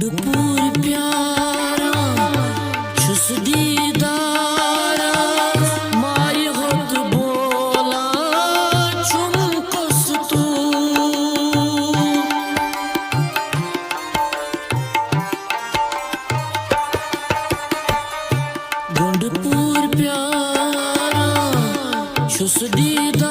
पूर प्यारा छुस दीदारा माय होत बोला चुम कस तू गुंडपुर प्यारा छुस दीदारा